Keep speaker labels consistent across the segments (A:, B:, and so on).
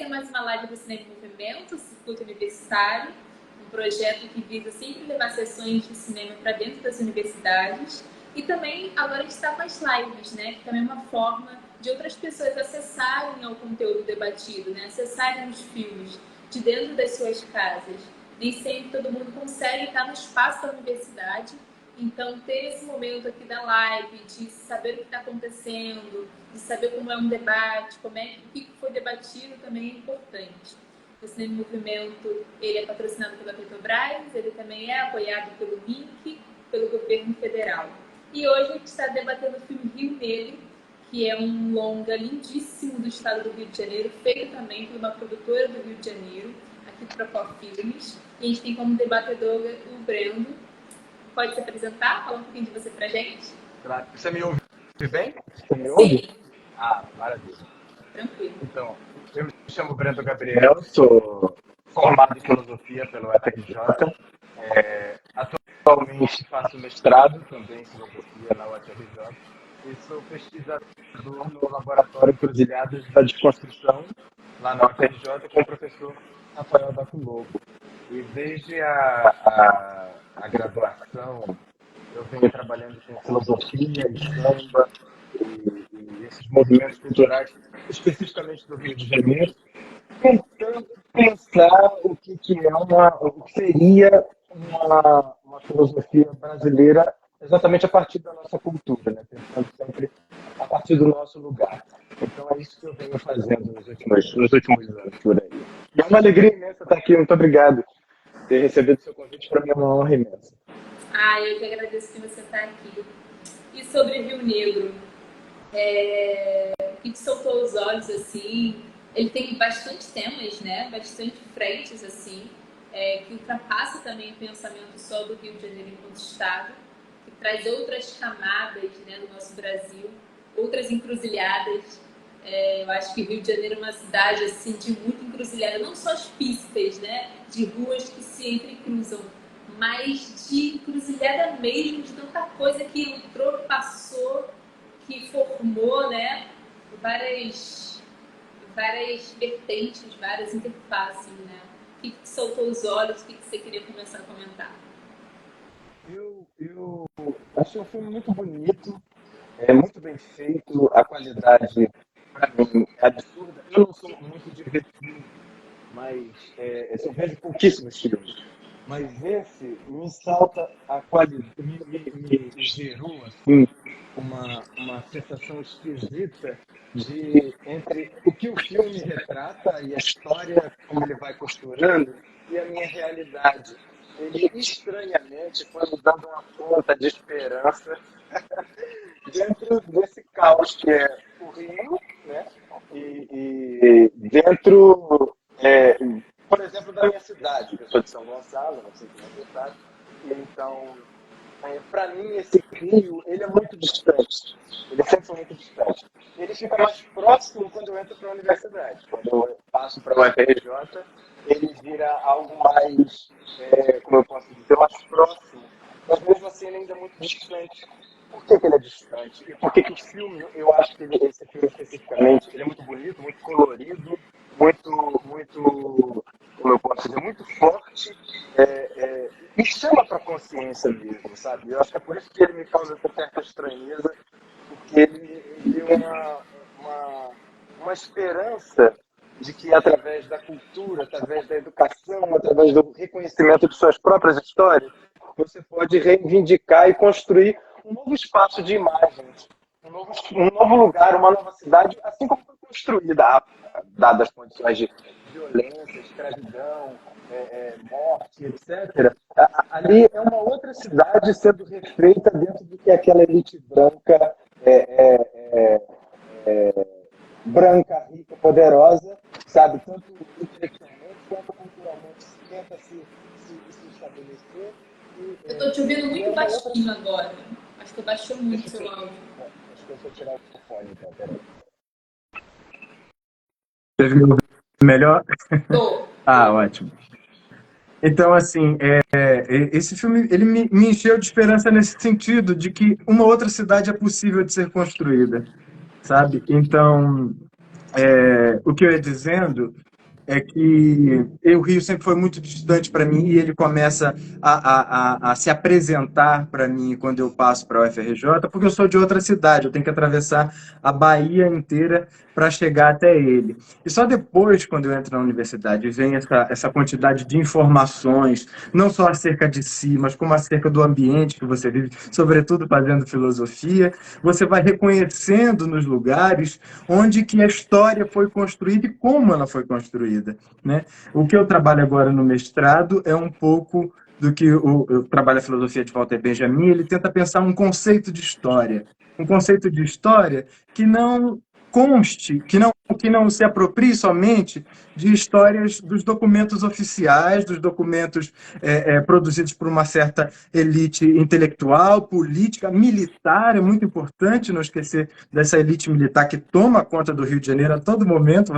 A: é mais uma live do Cinema em Movimento, Circuito Universitário, um projeto que visa sempre levar sessões de cinema para dentro das universidades. E também agora a gente está com as lives, né? Que também é uma forma de outras pessoas acessarem ao conteúdo debatido, né? Acessarem os filmes de dentro das suas casas. Nem sempre todo mundo consegue estar no espaço da universidade. Então, ter esse momento aqui da live, de saber o que está acontecendo, de saber como é um debate, o que foi debatido também é importante. O Cinema em Movimento, ele é patrocinado pela Petrobras, ele também é apoiado pelo MIC, pelo governo federal. E hoje a gente está debatendo o filme Rio Negro, que é um longa lindíssimo do estado do Rio de Janeiro, feito também por uma produtora do Rio de Janeiro, aqui do Procó Filmes. E a gente tem como debatedor o Brendo. Pode se apresentar? Fala um pouquinho de você pra gente.
B: Claro. Você me ouve bem? Você me ouve?
A: Sim.
B: Ah, maravilha.
A: Tranquilo.
B: Então, eu me chamo Brendo Gabriel, sou formado em filosofia pelo UFRJ. Atualmente faço mestrado também em filosofia na UFRJ e sou pesquisador no Laboratório Encruzilhadas da Desconstrução, lá na UFRJ, com o professor Rafael Daculobo. E desde a graduação, eu venho trabalhando com filosofia e samba e esses movimentos culturais, especificamente do Rio de Janeiro, tentando pensar o que seria uma filosofia brasileira exatamente a partir da nossa cultura, né? Pensando sempre a partir do nosso lugar. Então é isso que eu venho fazendo nos últimos anos por aí. E é uma alegria imensa estar aqui. Muito obrigado por ter recebido o seu convite. Para mim é uma honra imensa.
A: Eu que agradeço que você está aqui. E sobre Rio Negro, que te soltou os olhos, assim, ele tem bastante temas, né? Bastante frentes, assim, que ultrapassa também o pensamento só do Rio de Janeiro enquanto Estado, que traz outras camadas, né, do nosso Brasil, outras encruzilhadas. Eu acho que Rio de Janeiro é uma cidade, assim, de muita encruzilhada, não só as pistas, né, de ruas que se entrecruzam, mas de encruzilhada mesmo, de tanta coisa que entrou, passou, que formou, né, várias vertentes, várias interfaces, né? O que te soltou os olhos, o que você queria começar a comentar?
B: Eu achei um filme muito bonito, muito bem feito, a qualidade, para mim, é absurda. Eu não sou muito de ver filme, mas eu vejo pouquíssimos filmes. Mas esse me salta a qualidade, me gerou assim, uma sensação esquisita entre o que o filme retrata e a história, como ele vai costurando, e a minha realidade. Ele, estranhamente, foi me dando uma ponta de esperança dentro desse caos que é o Rio, né? E dentro, por exemplo, da minha cidade, que eu sou de São Gonçalo, não sei se você sabe. Então, para mim, esse Rio, ele é muito distante. Ele sempre foi muito distante. Ele fica mais próximo quando eu entro para a universidade. Quando eu passo para o UFRJ, ele vira algo mais, como eu posso dizer, mais próximo. Mas mesmo assim, ele ainda é muito distante. Por que ele é distante? E por que o filme, eu acho que esse filme especificamente, ele é muito bonito, muito colorido, muito, como eu posso dizer, muito forte, e chama para a consciência mesmo, sabe? Eu acho que é por isso que ele me causa certa estranheza, porque ele deu uma esperança de que através da cultura, através da educação, através do reconhecimento de suas próprias histórias, você pode reivindicar e construir um novo espaço de imagens, um novo lugar, uma nova cidade, assim como foi construída, dadas as condições de violência, escravidão, morte, etc. Ali é uma outra cidade sendo refeita dentro do que aquela elite branca, branca, rica, poderosa, sabe, tanto intelectualmente quanto culturalmente, tenta se estabelecer.
A: Eu estou te ouvindo muito baixinho agora. Acho que baixou muito o seu áudio.
B: Acho que eu vou tirar o fone, então, peraí.
C: Você me ouve melhor?
A: Tô.
C: Ótimo. Então, assim, esse filme ele me encheu de esperança nesse sentido, de que uma outra cidade é possível de ser construída, sabe? Então, o que eu ia dizendo é que o Rio sempre foi muito distante para mim e ele começa a se apresentar para mim quando eu passo para a UFRJ, porque eu sou de outra cidade, eu tenho que atravessar a Bahia inteira para chegar até ele. E só depois, quando eu entro na universidade, vem essa quantidade de informações, não só acerca de si, mas como acerca do ambiente que você vive, sobretudo fazendo filosofia, você vai reconhecendo nos lugares onde que a história foi construída e como ela foi construída, né? O que eu trabalho agora no mestrado é um pouco do que eu trabalho a filosofia de Walter Benjamin, ele tenta pensar um conceito de história que não conste, que não se aproprie somente de histórias dos documentos oficiais, dos documentos produzidos por uma certa elite intelectual, política, militar. É muito importante não esquecer dessa elite militar que toma conta do Rio de Janeiro a todo momento.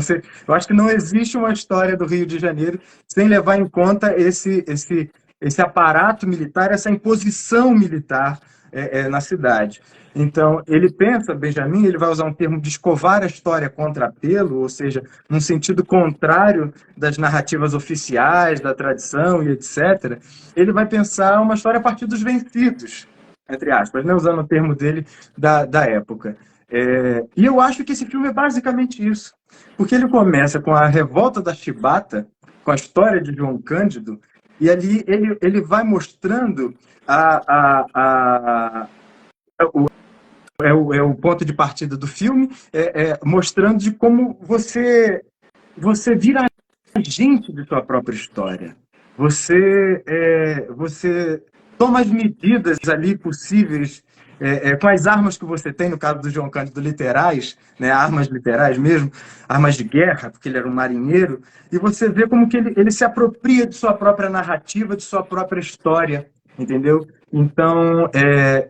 C: Eu acho que não existe uma história do Rio de Janeiro sem levar em conta esse aparato militar, essa imposição militar na cidade. Então, ele pensa, Benjamin, ele vai usar um termo de escovar a história contra apelo, ou seja, num sentido contrário das narrativas oficiais, da tradição e etc. Ele vai pensar uma história a partir dos vencidos, entre aspas, né, usando o termo dele da época. E eu acho que esse filme é basicamente isso, porque ele começa com a revolta da Chibata, com a história de João Cândido, e ali ele vai mostrando é o ponto de partida do filme, mostrando de como você vira agente de sua própria história. Você toma as medidas ali possíveis com as armas que você tem, no caso do João Cândido, literais, né, armas literais mesmo, armas de guerra, porque ele era um marinheiro, e você vê como que ele se apropria de sua própria narrativa, de sua própria história, entendeu? Então,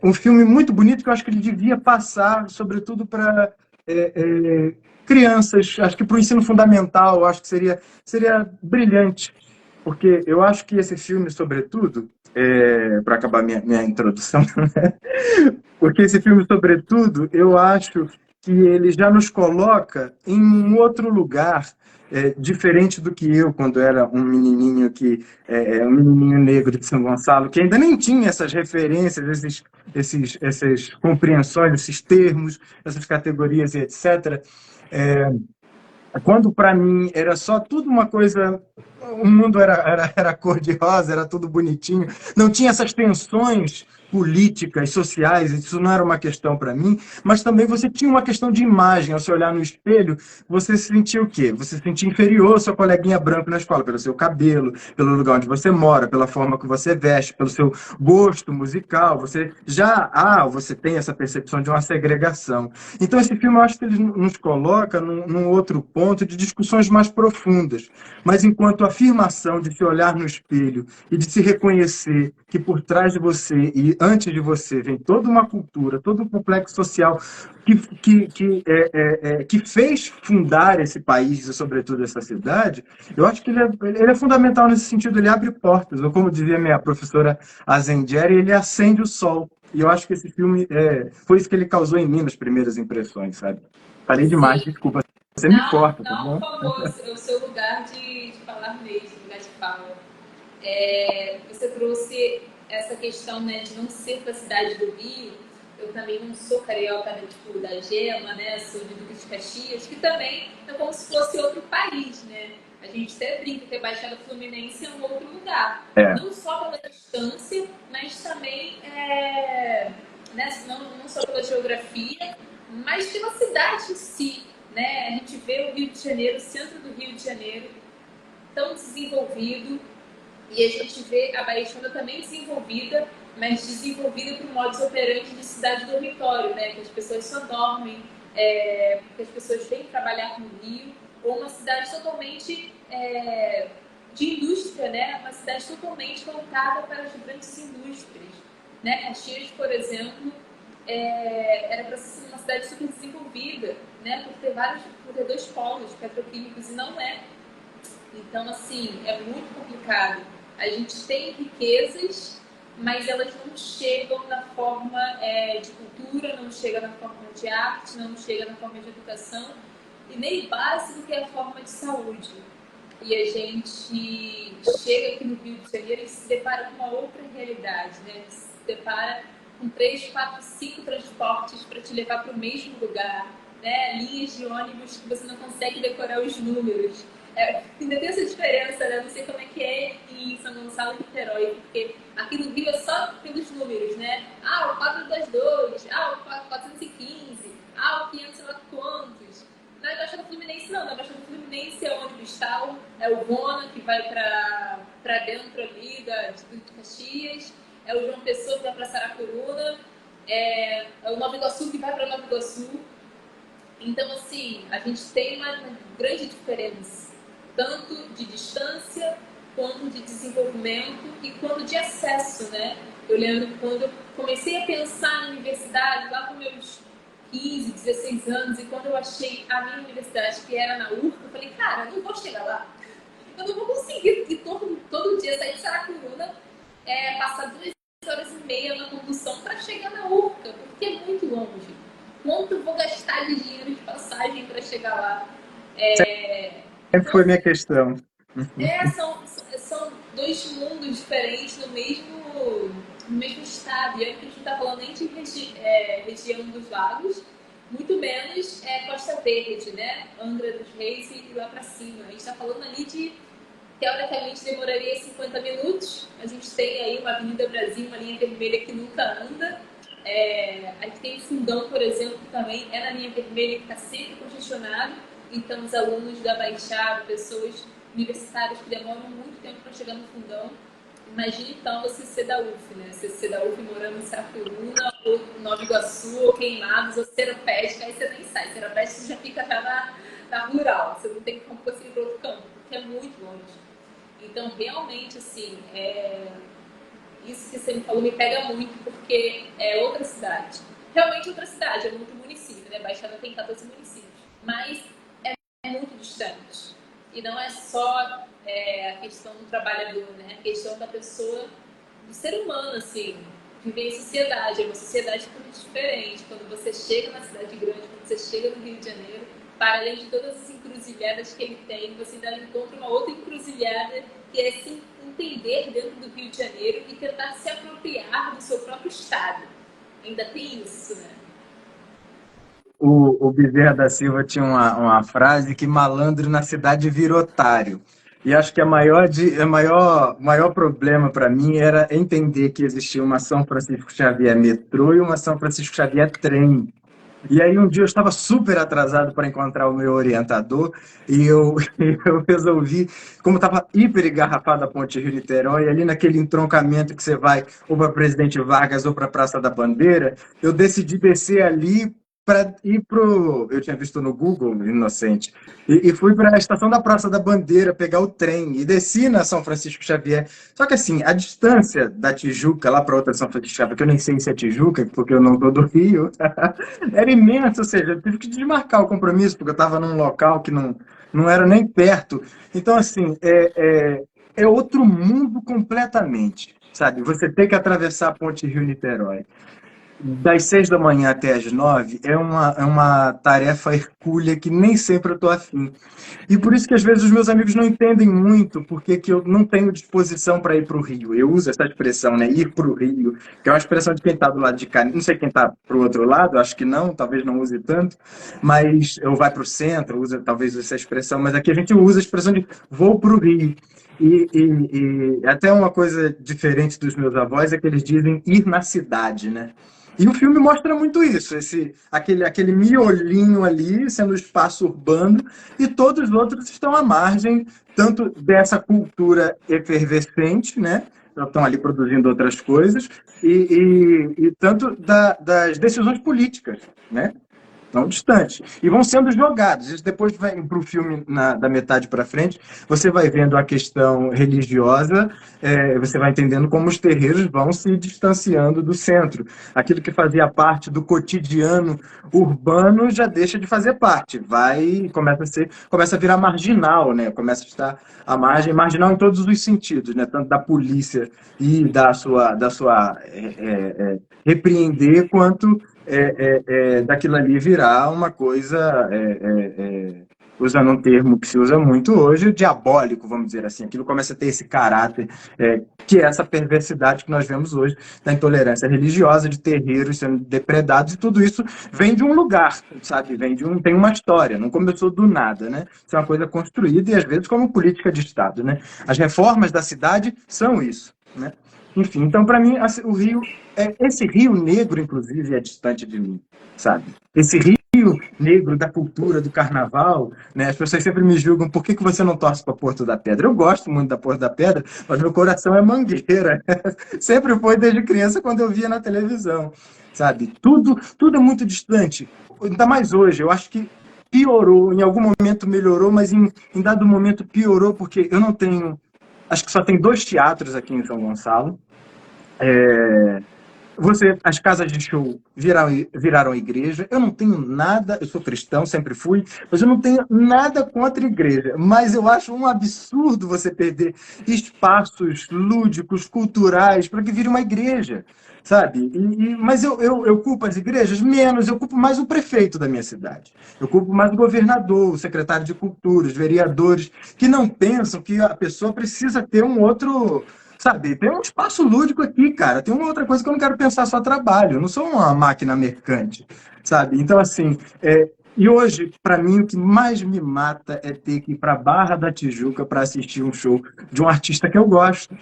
C: um filme muito bonito que eu acho que ele devia passar, sobretudo para crianças, acho que para o ensino fundamental, acho que seria brilhante, porque eu acho que esse filme, sobretudo, para acabar minha introdução, porque esse filme, sobretudo, eu acho que ele já nos coloca em um outro lugar, diferente do que eu, quando era um menininho um menininho negro de São Gonçalo, que ainda nem tinha essas referências, essas compreensões, esses termos, essas categorias e etc. Quando para mim era só tudo uma coisa, o mundo era cor-de-rosa, era tudo bonitinho, não tinha essas tensões políticas, sociais, isso não era uma questão para mim, mas também você tinha uma questão de imagem. Ao se olhar no espelho, você sentia o quê? Você se sentia inferior ao seu coleguinha branco na escola, pelo seu cabelo, pelo lugar onde você mora, pela forma que você veste, pelo seu gosto musical. Você tem essa percepção de uma segregação. Então, esse filme, eu acho que ele nos coloca num outro ponto de discussões mais profundas. Mas enquanto afirmação de se olhar no espelho e de se reconhecer que por trás de você e antes de você vem toda uma cultura, todo um complexo social que fez fundar esse país e, sobretudo, essa cidade, eu acho que ele é fundamental nesse sentido. Ele abre portas, ou como dizia minha professora Azendieri, ele acende o sol. E eu acho que esse filme foi isso que ele causou em mim nas primeiras impressões, sabe? Falei demais,
A: Sim.
C: desculpa. Você me corta, tá
A: Não,
C: bom?
A: por favor, é o seu lugar de falar mesmo, lugar de fala. Você trouxe essa questão, né, de não ser da cidade do Rio. Eu também não sou carioca, né, tipo, da Gema, né, sou de Duque de Caxias, que também é como se fosse outro país, né? A gente até brinca que a Baixada Fluminense é um outro lugar. Não só pela distância, mas também né, não só pela geografia, mas pela cidade em si, né? A gente vê o Rio de Janeiro, o centro do Rio de Janeiro, tão desenvolvido, e a gente vê a Baixada também desenvolvida, mas desenvolvida para o modus operandi de cidade dormitório, né? Que as pessoas só dormem, porque as pessoas vêm trabalhar no Rio, ou uma cidade totalmente de indústria, né? Uma cidade totalmente voltada para as grandes indústrias, né? Caxias, por exemplo, era para ser uma cidade super desenvolvida, né? Por ter dois polos petroquímicos, e não é. Então, assim, é muito complicado. A gente tem riquezas, mas elas não chegam na forma de cultura, não chegam na forma de arte, não chegam na forma de educação, e nem básico que é a forma de saúde. e a gente chega aqui no Rio de Janeiro e se depara com uma outra realidade, né? Se depara com 3, 4, 5 transportes para te levar para o mesmo lugar, né? Linhas de ônibus que você não consegue decorar os números. Ainda tem essa diferença, né? Não sei como é que é em São Gonçalo e Niterói, porque aqui no Rio é só pelos números, né? Ah, o 422, o 415, o 500 sei lá quantos. Na Baixada Fluminense não, na Baixada Fluminense é o ônibus tal, é o Bona que vai para dentro ali de Caxias, é o João Pessoa que vai para Saracuruna, é o Nova Iguaçu que vai para Nova Iguaçu. Então, assim, a gente tem uma grande diferença, tanto de distância, quanto de desenvolvimento e quanto de acesso, né? Eu lembro que quando eu comecei a pensar na universidade, lá com meus 15, 16 anos, e quando eu achei a minha universidade, que era na URCA, eu falei, cara, eu não vou chegar lá. Eu não vou conseguir ir todo dia sair de Saracuruna, passar 2 horas e meia na condução para chegar na URCA, porque é muito longe. Quanto eu vou gastar de dinheiro de passagem para chegar lá?
C: Sempre foi minha questão.
A: São 2 mundos diferentes no mesmo estado. E aí que a gente está falando nem de região dos lagos, muito menos Costa Verde, né? Angra dos Reis e lá para cima. A gente está falando ali de, teoricamente, demoraria 50 minutos. A gente tem aí uma Avenida Brasil, uma linha vermelha que nunca anda. A gente tem o Fundão, por exemplo, que também é na linha vermelha, que está sempre congestionado. Então, os alunos da Baixada, pessoas universitárias que demoram muito tempo para chegar no Fundão. Imagina, então, você ser da UF, né? Você ser da UF morando em Saracuruna, ou Nova Iguaçu, ou Queimados, ou Seropédica, aí você nem sai. Seropédica já fica já na rural. Você não tem como você ir para outro campo, porque é muito longe. Então, realmente, assim, isso que você me falou me pega muito, porque é outra cidade. Realmente outra cidade, é muito município, né? Baixada tem 14 municípios. Mas é muito distante. E não é só a questão do trabalhador, né? A questão da pessoa, do ser humano, assim, viver em sociedade. É uma sociedade muito diferente. Quando você chega na cidade grande, quando você chega no Rio de Janeiro, para além de todas as encruzilhadas que ele tem, você ainda encontra uma outra encruzilhada, que é se entender dentro do Rio de Janeiro e tentar se apropriar do seu próprio estado. Ainda tem isso, né?
C: O Bezerra da Silva tinha uma frase que malandro na cidade vira otário. E acho que maior problema para mim era entender que existia uma São Francisco Xavier metrô e uma São Francisco Xavier trem. E aí um dia eu estava super atrasado para encontrar o meu orientador e eu resolvi, como estava hiper engarrafada a Ponte Rio-Niterói, ali naquele entroncamento que você vai ou para Presidente Vargas ou para a Praça da Bandeira, eu decidi descer ali para ir pro... Eu tinha visto no Google, inocente, e fui para a estação da Praça da Bandeira pegar o trem e desci na São Francisco Xavier. Só que assim, a distância da Tijuca lá para outra São Francisco Xavier, que eu nem sei se é Tijuca, porque eu não sou do Rio, era imenso, ou seja, eu tive que desmarcar o compromisso, porque eu estava num local que não era nem perto. Então, assim, é outro mundo completamente, sabe? Você tem que atravessar a Ponte Rio-Niterói. Das 6 da manhã até as 9 é uma tarefa hercúlea que nem sempre eu estou afim. E por isso que às vezes os meus amigos não entendem muito porque que eu não tenho disposição para ir para o Rio. Eu uso essa expressão, né? Ir para o Rio, que é uma expressão de quem está do lado de cá. Não sei quem está para o outro lado, acho que não, talvez não use tanto, mas eu vai para o centro, usa talvez essa expressão, mas aqui a gente usa a expressão de vou para o Rio. E até uma coisa diferente dos meus avós é que eles dizem ir na cidade, né? E o filme mostra muito isso, aquele miolinho ali sendo o espaço urbano e todos os outros estão à margem tanto dessa cultura efervescente, né? Estão ali produzindo outras coisas e tanto das decisões políticas, né? Estão distantes. E vão sendo jogados. Isso depois vai para o filme da metade para frente, você vai vendo a questão religiosa, você vai entendendo como os terreiros vão se distanciando do centro. Aquilo que fazia parte do cotidiano urbano já deixa de fazer parte. Começa a virar marginal, né? Começa a estar à margem, marginal em todos os sentidos, né? Tanto da polícia e da sua repreender, quanto daquilo ali virar uma coisa usando um termo que se usa muito hoje, diabólico, vamos dizer assim. Aquilo começa a ter esse caráter, que é essa perversidade que nós vemos hoje, da intolerância religiosa, de terreiros sendo depredados, e tudo isso vem de um lugar, sabe? Tem uma história, não começou do nada, né? Isso é uma coisa construída e, às vezes, como política de Estado, né? As reformas da cidade são isso, né? Enfim, então, para mim, o Rio, esse Rio Negro, inclusive, é distante de mim, sabe? Esse Rio Negro da cultura, do carnaval, né? As pessoas sempre me julgam, por que você não torce para Porto da Pedra? Eu gosto muito da Porto da Pedra, mas meu coração é Mangueira. Sempre foi desde criança, quando eu via na televisão, sabe? Tudo é muito distante, ainda mais hoje. Eu acho que piorou, em algum momento melhorou, mas em dado momento piorou, porque eu não tenho... Acho que só tem 2 teatros aqui em São Gonçalo. As casas de show viraram igreja. Eu não tenho nada, eu sou cristão, sempre fui, mas eu não tenho nada contra a igreja. Mas eu acho um absurdo você perder espaços lúdicos, culturais, para que vire uma igreja, sabe? Mas eu culpo as igrejas menos, eu culpo mais o prefeito da minha cidade. Eu culpo mais o governador, o secretário de cultura, os vereadores, que não pensam que a pessoa precisa ter um outro... Sabe, tem um espaço lúdico aqui, cara. Tem uma outra coisa que eu não quero pensar só trabalho. Eu não sou uma máquina mercante, sabe? Então, assim, e hoje, para mim, o que mais me mata é ter que ir para Barra da Tijuca para assistir um show de um artista que eu gosto.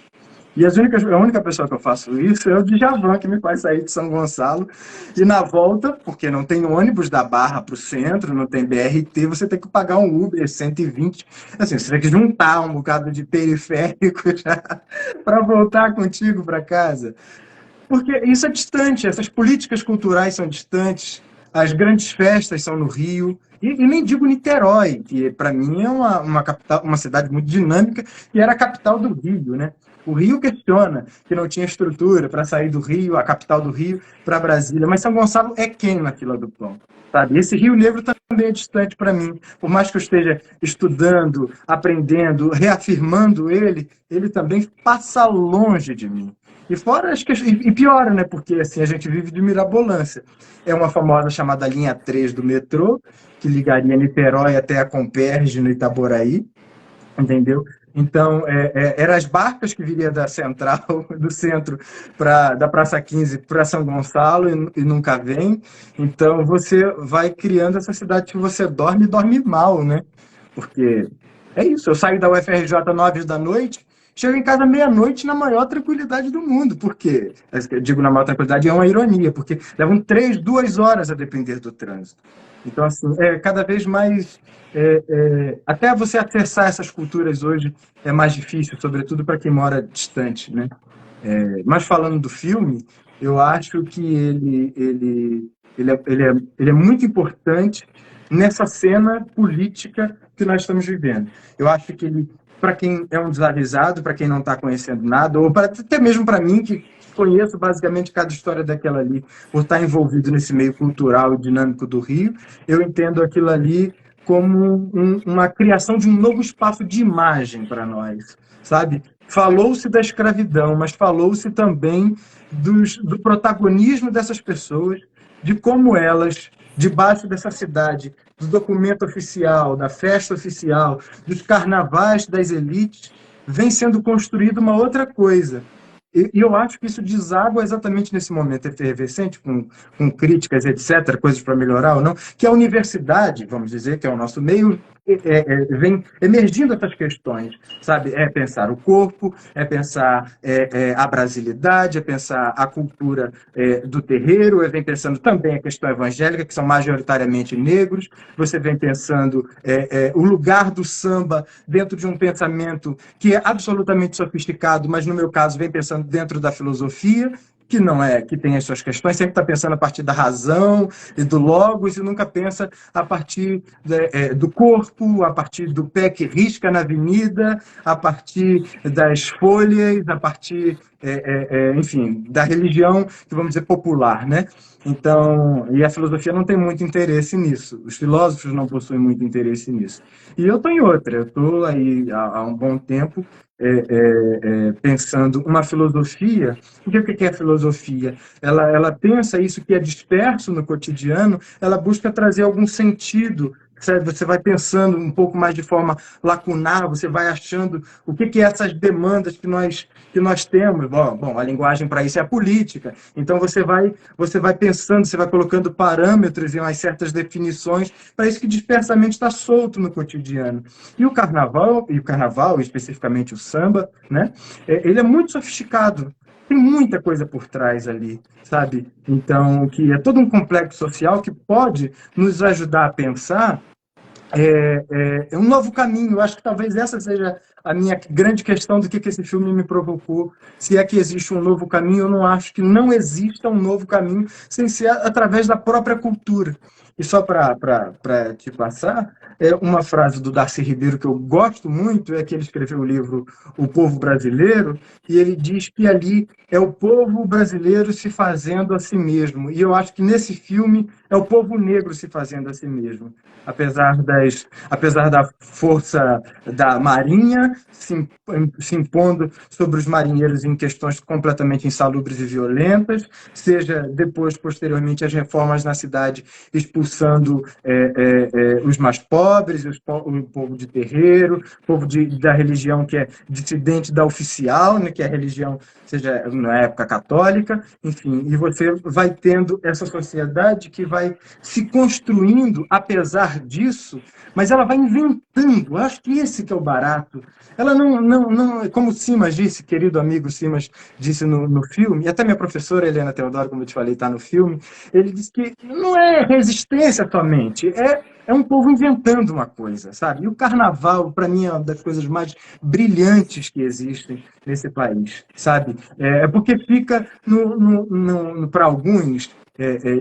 C: E a única pessoa que eu faço isso é o Djavan, que me faz sair de São Gonçalo. E na volta, porque não tem ônibus da Barra para o centro, não tem BRT, você tem que pagar um Uber 120. Assim, você tem que juntar um bocado de periférico para voltar contigo para casa. Porque isso é distante, essas políticas culturais são distantes, as grandes festas são no Rio. E nem digo Niterói, que para mim é uma capital, uma cidade muito dinâmica, e era a capital do Rio, né? O Rio questiona que não tinha estrutura para sair do Rio, a capital do Rio, para Brasília. Mas São Gonçalo é quem na fila do pão? Sabe? Esse Rio Negro também é distante para mim. Por mais que eu esteja estudando, aprendendo, reafirmando ele também passa longe de mim. E fora as questões, e piora, né? Porque assim, a gente vive de mirabolância. É uma famosa chamada linha 3 do metrô, que ligaria Niterói até a Comperj no Itaboraí, entendeu? Então, eram as barcas que viriam da central, do centro, da Praça 15 para São Gonçalo e nunca vem. Então, você vai criando essa cidade que você dorme mal, né? Porque é isso, eu saio da UFRJ 9 da noite, chego em casa meia-noite na maior tranquilidade do mundo. Por quê? Eu digo na maior tranquilidade, é uma ironia, porque levam 2 horas a depender do trânsito. Então, assim, cada vez mais... até você acessar essas culturas hoje é mais difícil, sobretudo para quem mora distante, né? Mas falando do filme, eu acho que ele é muito importante nessa cena política que nós estamos vivendo. Eu acho que ele, para quem é um desavisado, para quem não está conhecendo nada, ou até mesmo para mim, que conheço basicamente cada história daquela ali, por estar envolvido nesse meio cultural e dinâmico do Rio, eu entendo aquilo ali como uma criação de um novo espaço de imagem para nós, sabe? Falou-se da escravidão, mas falou-se também do protagonismo dessas pessoas, de como elas, debaixo dessa cidade, do documento oficial, da festa oficial, dos carnavais das elites, vem sendo construída uma outra coisa. E eu acho que isso deságua exatamente nesse momento efervescente, com críticas, etc., coisas para melhorar ou não, que a universidade, vamos dizer, que é o nosso meio, vem emergindo essas questões, sabe? É pensar o corpo, é pensar a brasilidade, é pensar a cultura do terreiro, vem pensando também a questão evangélica, que são majoritariamente negros, você vem pensando o lugar do samba dentro de um pensamento que é absolutamente sofisticado, mas no meu caso vem pensando dentro da filosofia, que não que tem as suas questões, sempre está pensando a partir da razão e do logos, e nunca pensa a partir do corpo, a partir do pé que risca na avenida, a partir das folhas, a partir, enfim, da religião, que vamos dizer, popular, né? Então, e a filosofia não tem muito interesse nisso, os filósofos não possuem muito interesse nisso. E eu estou em outra, eu estou aí há um bom tempo pensando uma filosofia. O que é filosofia? Ela pensa isso que é disperso no cotidiano, ela busca trazer algum sentido Você vai pensando um pouco mais de forma lacunar, você vai achando o que é essas demandas que nós temos. Bom, a linguagem para isso é a política. Então você vai pensando, você vai colocando parâmetros e umas certas definições para isso que dispersamente está solto no cotidiano. E o carnaval, especificamente o samba, né? Ele é muito sofisticado. Tem muita coisa por trás ali, sabe? Então, que é todo um complexo social que pode nos ajudar a pensar um novo caminho. Eu acho que talvez essa seja a minha grande questão do que esse filme me provocou. Se é que existe um novo caminho, eu não acho que não exista um novo caminho sem ser através da própria cultura. E só para te passar, uma frase do Darcy Ribeiro que eu gosto muito, é que ele escreveu o livro O Povo Brasileiro, e ele diz que ali é o povo brasileiro se fazendo a si mesmo. E eu acho que nesse filme é o povo negro se fazendo a si mesmo. Apesar da força da Marinha se impondo sobre os marinheiros em questões completamente insalubres e violentas, seja depois, posteriormente, as reformas na cidade expulsando os mais pobres, o povo de terreiro, o povo da religião que é dissidente da oficial, né, que é a religião, seja na época católica, enfim, e você vai tendo essa sociedade que vai se construindo apesar disso, mas ela vai inventando. Eu acho que esse que é o barato. Ela não, como o Simas disse, querido amigo Simas disse no filme, e até minha professora Helena Teodoro, como eu te falei, está no filme, ele disse que não é resistência somente, é um povo inventando uma coisa, sabe? E o carnaval, para mim, é uma das coisas mais brilhantes que existem nesse país, sabe? Porque fica, para alguns,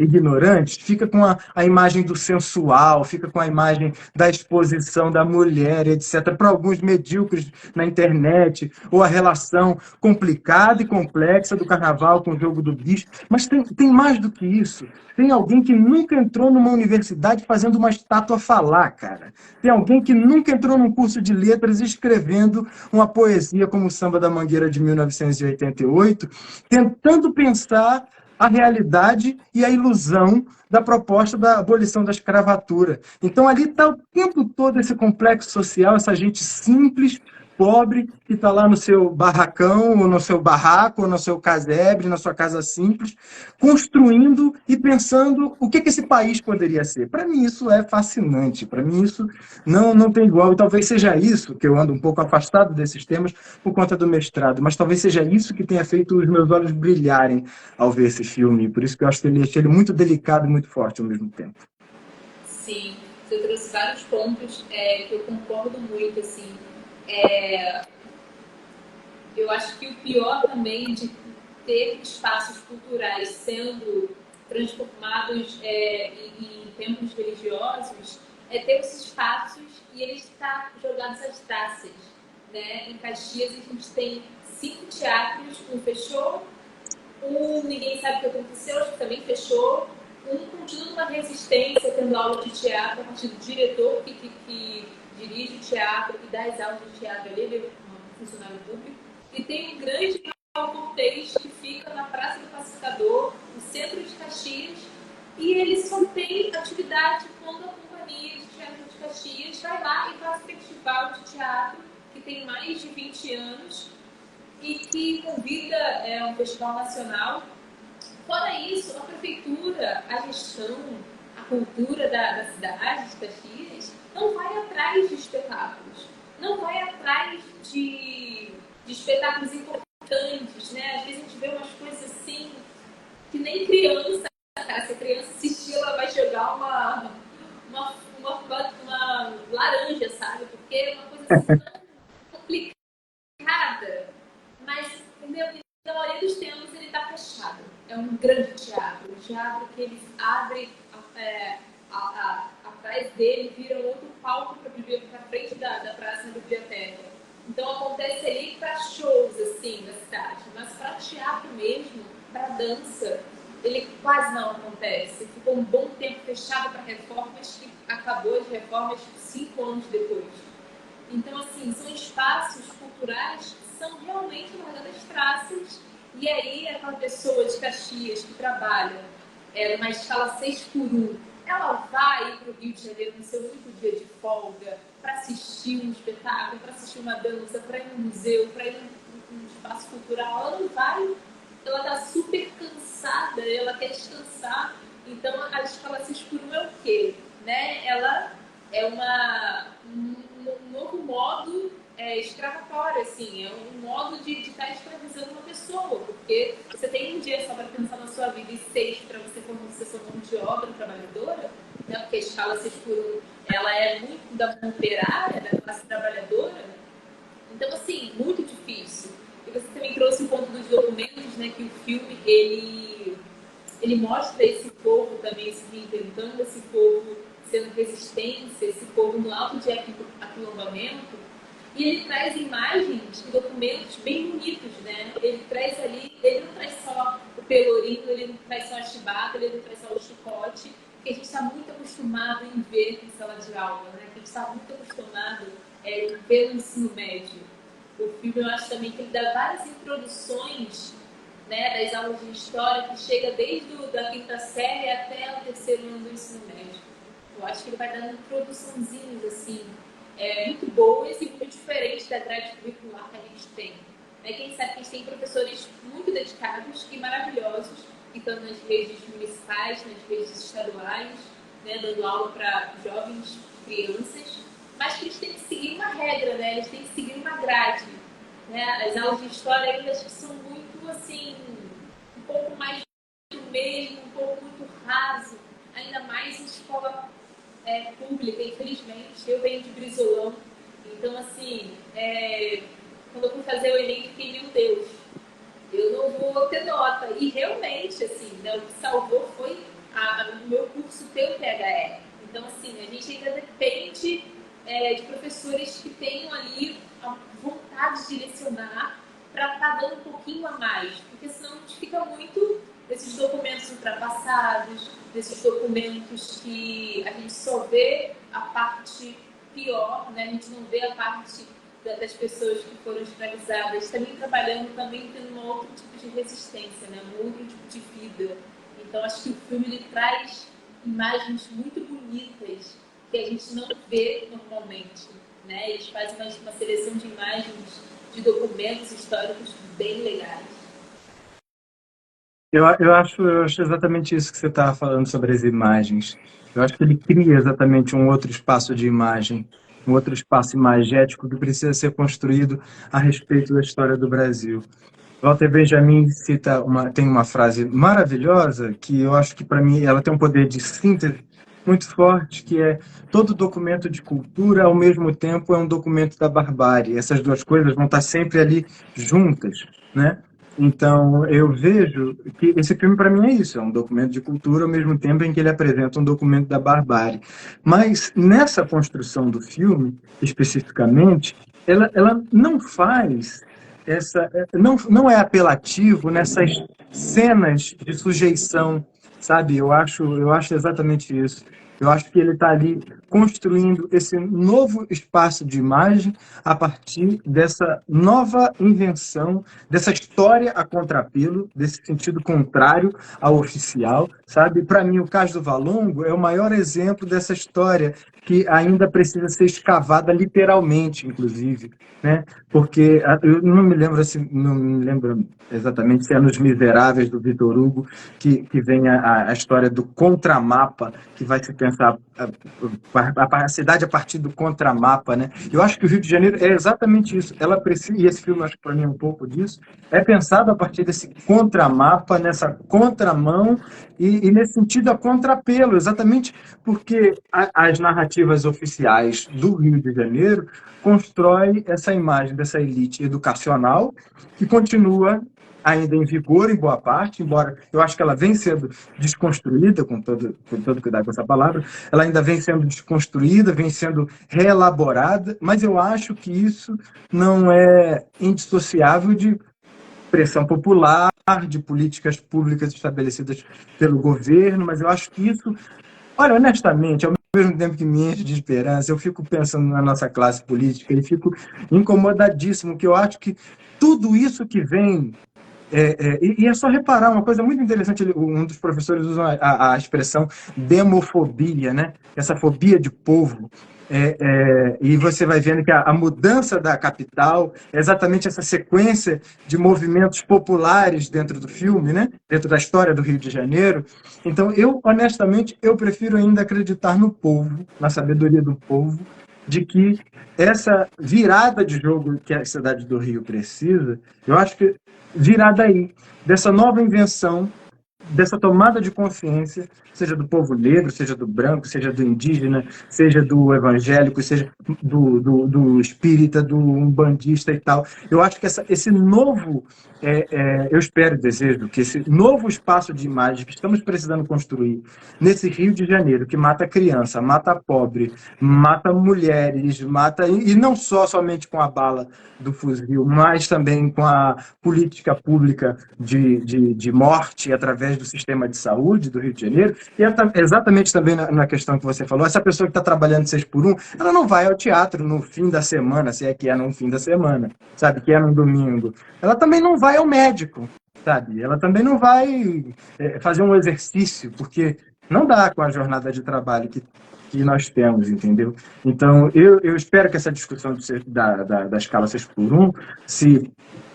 C: ignorantes, fica com a imagem do sensual, fica com a imagem da exposição da mulher, etc. Para alguns medíocres na internet, ou a relação complicada e complexa do carnaval com o jogo do bicho. Mas tem mais do que isso. Tem alguém que nunca entrou numa universidade fazendo uma estátua falar, cara. Tem alguém que nunca entrou num curso de letras escrevendo uma poesia como o Samba da Mangueira de 1988, tentando pensar a realidade e a ilusão da proposta da abolição da escravatura. Então, ali está o tempo todo esse complexo social, essa gente simples, pobre, que está lá no seu barracão, ou no seu barraco, ou no seu casebre, na sua casa simples, construindo e pensando o que esse país poderia ser. Para mim, isso é fascinante. Para mim, isso não tem igual. E talvez seja isso que eu ando um pouco afastado desses temas por conta do mestrado, mas talvez seja isso que tenha feito os meus olhos brilharem ao ver esse filme. Por isso que eu achei ele muito delicado e muito forte ao mesmo tempo.
A: Sim, você trouxe vários pontos que eu concordo muito, assim. Eu acho que o pior também de ter espaços culturais sendo transformados em templos religiosos é ter esses espaços e eles estar jogados às traças, né? Em Caxias a gente tem 5 teatros, um fechou, ninguém sabe o que aconteceu, acho que também fechou, continua numa resistência, tendo aula de teatro a partir do diretor que dirige o teatro e dá as aulas de teatro ali, ele é um funcionário público, e tem um grande Cortês que fica na Praça do Pacificador, no centro de Caxias, e ele só tem atividade quando a Companhia de Teatro de Caxias vai lá e faz um festival de teatro que tem mais de 20 anos e que convida um festival nacional. Fora isso, a prefeitura, a gestão, a cultura da cidade de Caxias não vai atrás de espetáculos, não vai atrás de espetáculos importantes, né? Às vezes a gente vê umas coisas assim que nem criança, cara, se a criança assistir, ela vai jogar uma laranja, sabe? Porque é uma coisa assim tão complicada, mas na maioria dos tempos ele está fechado. É um grande teatro, um teatro que eles abrem atrás dele, vira outro palco para frente da praça da biblioteca. Então acontece ali para shows assim na cidade, mas para teatro mesmo, para dança, ele quase não acontece. Ficou um bom tempo fechado para reformas, que acabou as reformas 5 anos depois. Então, assim, são espaços culturais que são realmente largadas traças, e aí aquela pessoa de Caxias que trabalha numa escala 6x1, ela vai para o Rio de Janeiro no seu único dia de folga para assistir um espetáculo, para assistir uma dança, para ir no museu, para ir num espaço cultural. Ela não vai, ela está super cansada, ela quer descansar. Então, a escola Cis por Um é o quê? Né? Ela é um novo modo escravatório, assim, é um modo de estar escravizando uma pessoa, porque você tem um dia só para pensar na sua vida e 6 para você ser sua mão de obra trabalhadora, né? Porque a escala Cis por Um, ela é muito da mão operária, da classe trabalhadora. Então, assim, muito difícil. E você também trouxe o ponto dos documentos, né, que o filme, ele mostra esse povo também se reinventando, esse povo sendo resistência, esse povo no alto de aquilombamento. E ele traz imagens e documentos bem bonitos, né? Ele traz ali, ele não traz só o pelourinho, ele não traz só a chibata, ele não traz só o chicote, porque a gente está muito acostumado em ver em sala de aula, né? A gente está muito acostumado em ver no ensino médio. O filme, eu acho também que ele dá várias introduções, né, das aulas de história, que chega desde a 5ª série até o 3º ano do ensino médio. Eu acho que ele vai dando introduçõezinhas, assim, muito boas e muito diferentes da grade curricular que a gente tem. Né? Quem sabe que a gente tem professores muito dedicados e maravilhosos, que estão nas redes municipais, nas redes estaduais, né, dando aula para jovens, crianças, mas que eles têm que seguir uma regra, né? Eles têm que seguir uma grade. Né? As aulas de história ainda são muito, assim, um pouco mais do mesmo, um pouco muito raso, ainda mais em escola pública, infelizmente. Eu venho de Brizolão, então, assim, quando eu fui fazer o Enem, fiquei, meu Deus, eu não vou ter nota. E realmente, assim, né, o que salvou foi o meu curso ter o THE. Então, assim, a gente ainda depende de professores que tenham ali a vontade de lecionar para estar dando um pouquinho a mais, porque senão a gente fica muito nesses documentos ultrapassados, nesses documentos que a gente só vê a parte pior, né? A gente não vê a parte das pessoas que foram escravizadas, também trabalhando, também tendo um outro tipo de resistência, né? Um outro tipo de vida. Então, acho que o filme ele traz imagens muito bonitas que a gente não vê normalmente, né? Eles fazem uma seleção de imagens, de documentos históricos bem legais.
C: Eu acho exatamente isso que você estava falando sobre as imagens. Eu acho que ele cria exatamente um outro espaço de imagem, um outro espaço imagético que precisa ser construído a respeito da história do Brasil. Walter Benjamin tem uma frase maravilhosa que eu acho que, para mim, ela tem um poder de síntese muito forte, que é: todo documento de cultura, ao mesmo tempo, é um documento da barbárie. Essas duas coisas vão estar sempre ali juntas, né? Então, eu vejo que esse filme, para mim, é isso, é um documento de cultura, ao mesmo tempo em que ele apresenta um documento da barbárie. Mas, nessa construção do filme, especificamente, ela não faz não é apelativo nessas cenas de sujeição, sabe? Eu acho exatamente isso. Eu acho que ele está ali construindo esse novo espaço de imagem a partir dessa nova invenção, dessa história a contrapelo, desse sentido contrário ao oficial, sabe? Para mim, o caso do Valongo é o maior exemplo dessa história que ainda precisa ser escavada literalmente, inclusive, né? Porque eu não me lembro exatamente se é nos Miseráveis do Victor Hugo que vem a história do contramapa, que vai se pensar a cidade a partir do contramapa, né? Eu acho que o Rio de Janeiro é exatamente isso. Ela precisa, e esse filme acho que para mim é um pouco disso, é pensado a partir desse contramapa, nessa contramão e nesse sentido a contrapelo, exatamente porque as narrativas oficiais do Rio de Janeiro constrói essa imagem dessa elite educacional que continua ainda em vigor em boa parte, embora eu acho que ela vem sendo desconstruída, com todo cuidado com essa palavra, ela ainda vem sendo desconstruída, vem sendo reelaborada, mas eu acho que isso não é indissociável de pressão popular, de políticas públicas estabelecidas pelo governo, mas eu acho que isso, olha, honestamente, ao mesmo tempo que me enche de esperança, eu fico pensando na nossa classe política e fico incomodadíssimo, que eu acho que tudo isso que vem E é só reparar uma coisa muito interessante, um dos professores usa a expressão demofobia, né? Essa fobia de povo. E você vai vendo que a mudança da capital é exatamente essa sequência de movimentos populares dentro do filme, né? Dentro da história do Rio de Janeiro. Então, honestamente, eu prefiro ainda acreditar no povo, na sabedoria do povo, de que essa virada de jogo que a cidade do Rio precisa, eu acho que virá daí, dessa nova invenção, dessa tomada de consciência, seja do povo negro, seja do branco, seja do indígena, seja do evangélico, seja do espírita, do umbandista e tal. Eu acho que esse novo, eu espero e desejo que esse novo espaço de imagem que estamos precisando construir nesse Rio de Janeiro, que mata criança, mata pobre, mata mulheres, e não somente com a bala do fuzil, mas também com a política pública de morte através do sistema de saúde do Rio de Janeiro, e exatamente também na questão que você falou, essa pessoa que está trabalhando 6x1, ela não vai ao teatro no fim da semana, se é que é no fim da semana, sabe, que é no domingo. Ela também não vai ao médico, sabe? Ela também não vai fazer um exercício, porque não dá com a jornada de trabalho que nós temos, entendeu? Então, eu espero que essa discussão da escala 6x1 se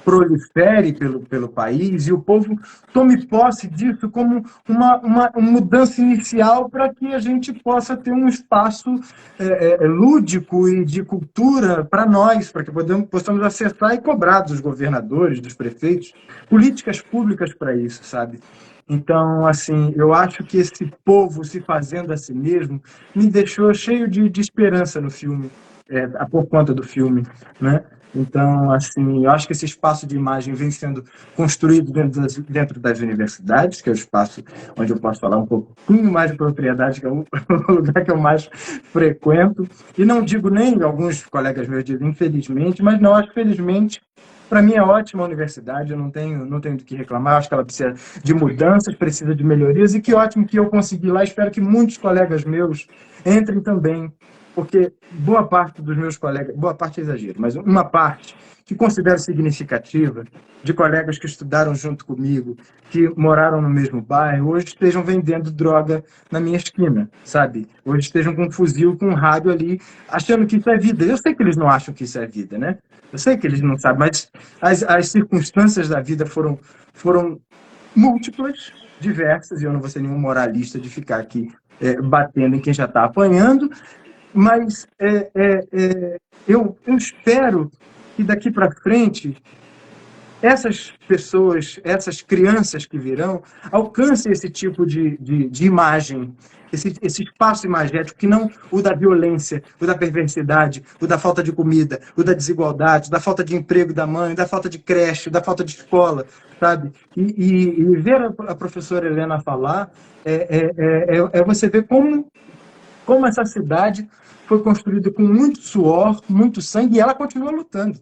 C: prolifere pelo país e o povo tome posse disso como uma mudança inicial para que a gente possa ter um espaço lúdico e de cultura para nós, para que possamos acessar e cobrar dos governadores, dos prefeitos, políticas públicas para isso, sabe? Então, assim, eu acho que esse povo se fazendo a si mesmo me deixou cheio de esperança no filme, por conta do filme, né? Então, assim, eu acho que esse espaço de imagem vem sendo construído dentro das universidades, que é o espaço onde eu posso falar um pouquinho mais de propriedade, que é o lugar que eu mais frequento. E não digo nem, alguns colegas meus dizem infelizmente, mas não, acho que felizmente, para mim é ótima a universidade, eu não tenho do que reclamar, acho que ela precisa de mudanças, precisa de melhorias, e que ótimo que eu consegui lá, espero que muitos colegas meus entrem também, porque boa parte dos meus colegas, boa parte é exagero, mas uma parte que considero significativa, de colegas que estudaram junto comigo, que moraram no mesmo bairro, hoje estejam vendendo droga na minha esquina, sabe? Hoje estejam com um fuzil, com um rádio ali, achando que isso é vida. Eu sei que eles não acham que isso é vida, né? Eu sei que eles não sabem, mas as circunstâncias da vida foram múltiplas, diversas, e eu não vou ser nenhum moralista de ficar aqui batendo em quem já está apanhando, mas eu espero que daqui para frente essas pessoas, essas crianças que virão, alcancem esse tipo de imagem, esse espaço imagético, que não o da violência, o da perversidade, o da falta de comida, o da desigualdade, da falta de emprego da mãe, da falta de creche, da falta de escola, sabe? E ver a professora Helena falar você ver como essa cidade foi construída com muito suor, muito sangue, e ela continua lutando.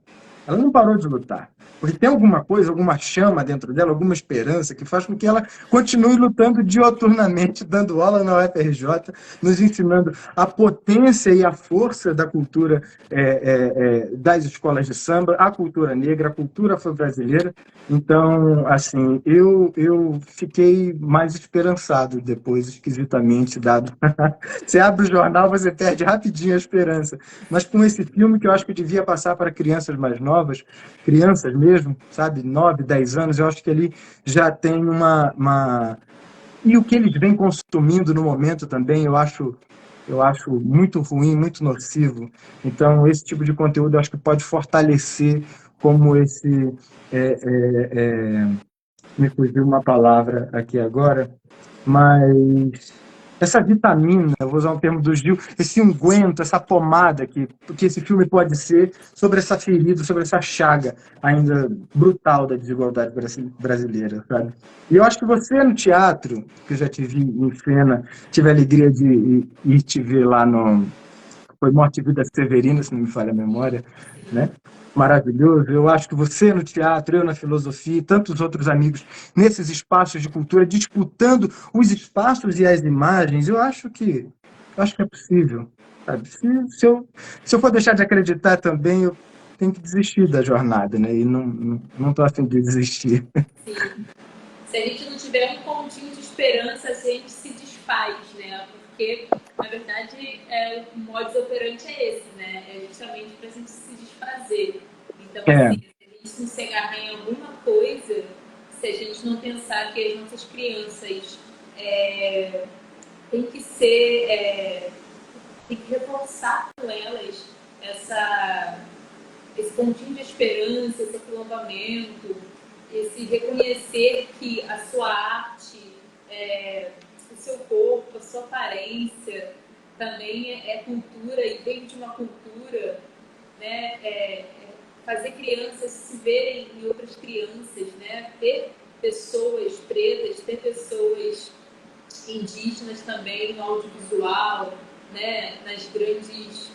C: Ela não parou de lutar. Porque tem alguma coisa, alguma chama dentro dela, alguma esperança que faz com que ela continue lutando dioturnamente, dando aula na UFRJ, nos ensinando a potência e a força da cultura das escolas de samba, a cultura negra, a cultura afro-brasileira. Então, assim, eu fiquei mais esperançado depois, esquisitamente, dado. Você abre o jornal, você perde rapidinho a esperança. Mas com esse filme, que eu acho que devia passar para crianças mais novas, crianças mesmo, sabe, 9, 10 anos, eu acho que ali já tem uma... E o que eles vêm consumindo no momento também, eu acho muito ruim, muito nocivo. Então, esse tipo de conteúdo eu acho que pode fortalecer como esse... me fugiu uma palavra aqui agora, mas essa vitamina, eu vou usar um termo do Gil, esse unguento, essa pomada que esse filme pode ser sobre essa ferida, sobre essa chaga ainda brutal da desigualdade brasileira, sabe? E eu acho que você no teatro, que eu já te vi em cena, tive a alegria de ir te ver lá no... Foi Morte e Vida Severina, se não me falha a memória, né? Maravilhoso. Eu acho que você no teatro, eu na filosofia e tantos outros amigos nesses espaços de cultura, disputando os espaços e as imagens, eu acho que é possível. Sabe? Se eu for deixar de acreditar também, tem que desistir da jornada, né? E não tô a fim de desistir.
A: Sim. Se a gente não tiver um pontinho de esperança, a gente se desfaz, né? Porque, na verdade, o modus operandi é esse, né? É justamente para a gente se desfazer. Então,
C: É,
A: assim, se a gente não se agarrar em alguma coisa, se a gente não pensar que as nossas crianças têm que ser, tem que reforçar com elas esse pontinho de esperança, esse aquilomamento, esse reconhecer que a sua arte, o seu corpo, a sua aparência também é cultura e vem de uma cultura, né? Fazer crianças se verem em outras crianças, né? Ter pessoas pretas, ter pessoas indígenas também no audiovisual, né? Nas grandes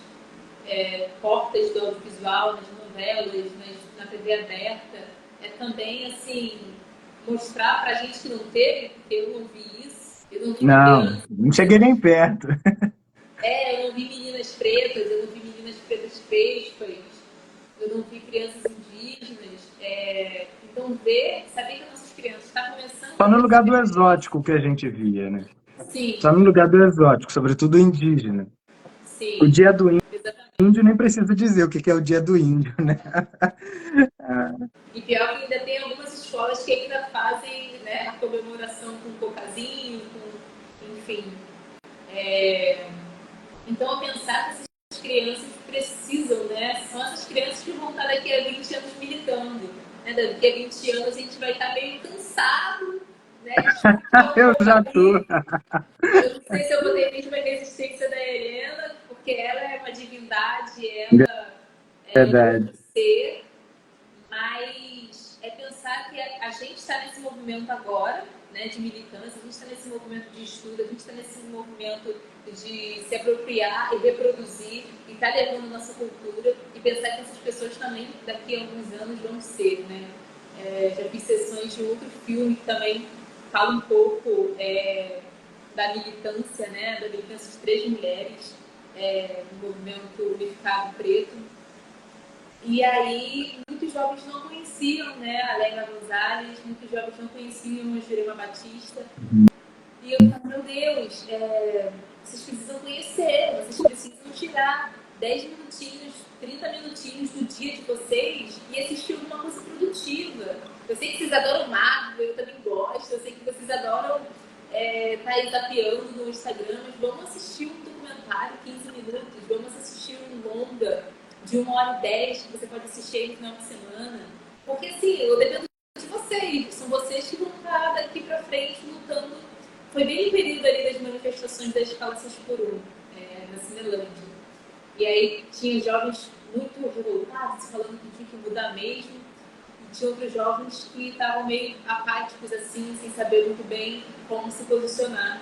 A: portas do audiovisual, nas novelas, na TV aberta, também, assim, mostrar pra gente que não teve, porque eu não vi isso, eu não vi
C: não,
A: criança,
C: não cheguei nem perto.
A: eu não vi meninas pretas, eu não vi meninas pretas crespas, eu não vi crianças indígenas, então saber que as nossas crianças estão começando
C: Só
A: a
C: no
A: ter essa
C: lugar do
A: referência.
C: exótico que a gente via, né?
A: Sim,
C: Só no lugar do exótico, sobretudo indígena. O
A: sim,
C: dia do
A: exatamente.
C: índio nem precisa dizer o que é o dia do índio, né?
A: E pior que ainda tem algumas escolas que ainda fazem, né, a comemoração com cocazinho, enfim. Então, eu pensar que essas crianças precisam, né? São essas crianças que vão estar daqui a 20 anos militando. Né? Daqui a 20 anos a gente vai estar meio cansado, né? De explicar um
C: Eu
A: pouco
C: já tô.
A: ali. Eu não sei se eu vou ter mesmo a resistência da Helena, porque ela é uma divindade, ela é um
C: Verdade.
A: outro ser, mas pensar que a gente está nesse movimento agora, né, de militância, a gente está nesse movimento de estudo, a gente está nesse movimento de se apropriar e reproduzir e estar levando nossa cultura e pensar que essas pessoas também daqui a alguns anos vão ser, né? Já fiz sessões de outro filme que também fala um pouco da militância, né, da militância de 3 mulheres no movimento unificado preto. E aí, muitos jovens não conheciam, né, a Leila Gonzalez, muitos jovens não conheciam a Jurema Batista. E eu falo, meu Deus, vocês precisam conhecer, vocês precisam tirar 10 minutinhos, 30 minutinhos do dia de vocês e assistir alguma coisa produtiva. Eu sei que vocês adoram Marvel, eu também gosto, eu sei que vocês adoram estar zapeando no Instagram, mas vamos assistir um documentário, 15 minutos, vamos assistir um longa de 1h10 que você pode assistir aí no final de semana. Porque assim, eu dependo de vocês, são vocês que vão estar daqui pra frente lutando. Foi bem no período ali das manifestações da Escala 6x1, na Cinelândia. E aí tinha jovens muito revoltados, falando que tinha que mudar mesmo. E tinha outros jovens que estavam meio apáticos, assim, sem saber muito bem como se posicionar.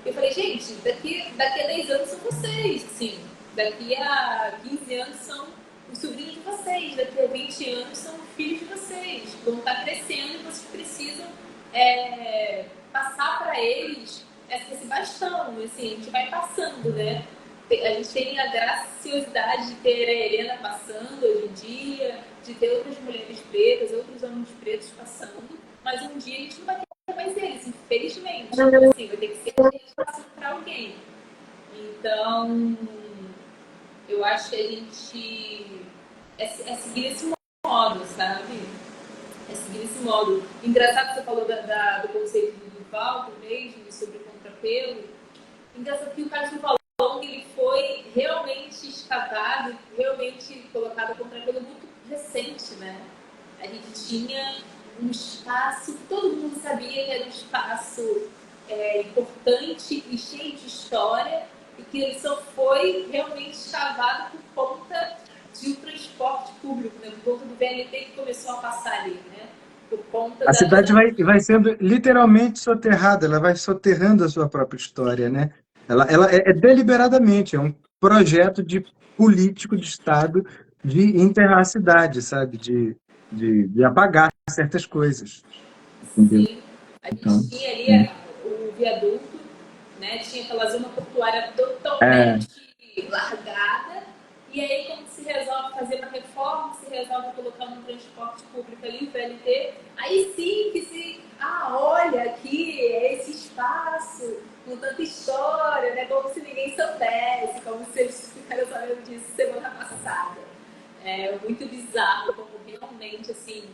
A: Eu falei, gente, daqui a 10 anos são vocês, assim. Daqui a 15 anos são os sobrinhos de vocês. Daqui a 20 anos são os filhos de vocês. Vão estar crescendo e vocês precisam passar para eles esse bastão. Assim, a gente vai passando, né? A gente tem a graciosidade de ter a Helena passando hoje em dia, de ter outras mulheres pretas, outros homens pretos passando, mas um dia a gente não vai ter mais eles, infelizmente. Assim, vai ter que ser a gente passando para alguém. Então, eu acho que a gente seguir esse modo, sabe? É seguir esse modo. Engraçado que você falou do conceito do Duval mesmo, sobre o contrapelo. Engraçado que o Carlos falou que ele foi realmente escavado, realmente colocado contra pelo muito recente, né? A gente tinha um espaço, todo mundo sabia que era um espaço importante e cheio de história, e que ele só foi realmente escavado por conta de um transporte público, né? Por conta do VLT que começou a passar ali, né? Por conta
C: A cidade vai sendo literalmente soterrada, ela vai soterrando a sua própria história, né? Ela é deliberadamente, é um projeto de político de Estado de enterrar a cidade, sabe? De apagar certas coisas, entendeu?
A: Sim, a
C: Então,
A: gente tinha ali o viaduto, né? Tinha aquela zona portuária
C: é,
A: totalmente largada, E aí, como se resolve fazer uma reforma, se resolve colocar um transporte público ali, o VLT, aí sim que se... olha, aqui é esse espaço com tanta história, né? Como se ninguém soubesse, como se eles ficaram sabendo disso semana passada. É muito bizarro como realmente, assim,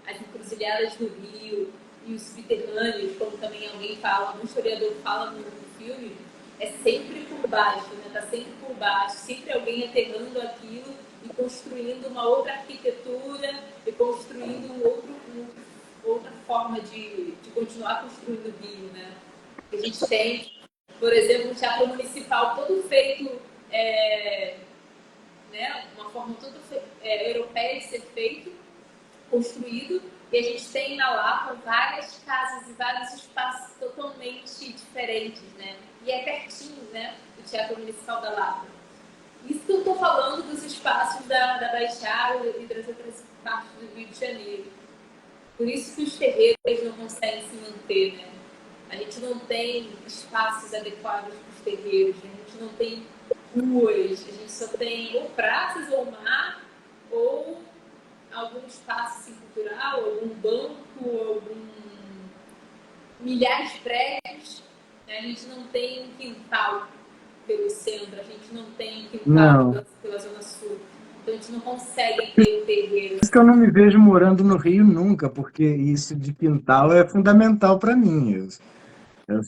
A: as encruzilhadas do Rio e os subterrâneos, como também alguém fala, um historiador fala no filme, é sempre por baixo, né? Tá sempre por baixo, sempre alguém aterrando aquilo e construindo uma outra arquitetura e construindo outra forma de continuar construindo o Rio, né? A gente tem, por exemplo, um teatro municipal todo feito, né? Uma forma toda europeia de ser feito, construído, e a gente tem na Lapa várias casas e vários espaços totalmente diferentes, né? E é pertinho, né, do Teatro Municipal da Lapa. Isso que eu estou falando dos espaços da Baixada e das outras partes do Rio de Janeiro. Por isso que os terreiros não conseguem se manter, né? A gente não tem espaços adequados para os terreiros, a gente não tem ruas, a gente só tem ou praças ou mar, ou algum espaço assim, cultural, algum banco, milhares de prédios. Né? A gente não tem um quintal pelo centro, a gente não tem um quintal pela Zona Sul. Então a gente não consegue ter um terreiro.
C: Por isso que eu não me vejo morando no Rio nunca, porque isso de quintal é fundamental para mim. Eu